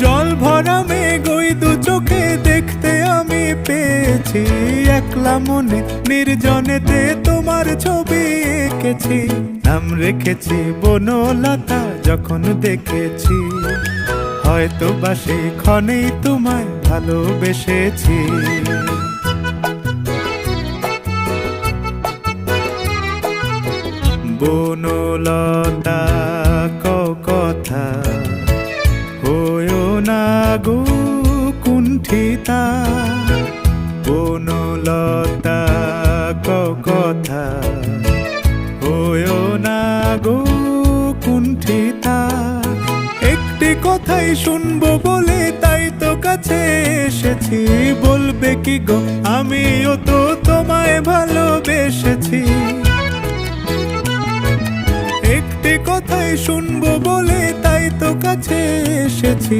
জল ভরা মেঘ ওই দু চোখে দেখতে আমি পেয়েছি, একলা মনে নির্জনেতে তোমার ছবি এঁকেছি। নাম রেখেছি বনলতা যখন দেখেছি, হয়তো বা সেই ক্ষণেই তোমায় ভালোবেসেছি। বনলতা কথা হয়ো না গো কুণ্ঠিতা, বনলতা কথা হয়ো না গো কুণ্ঠিতা। একটি কথাই শুনবো বলে তাই তো কাছে এসেছি, বলবে কি গো আমিও তো তোমায় ভালোবেসেছি। একটি কথাই শুনবো বলে তাই তো কাছে এসেছি,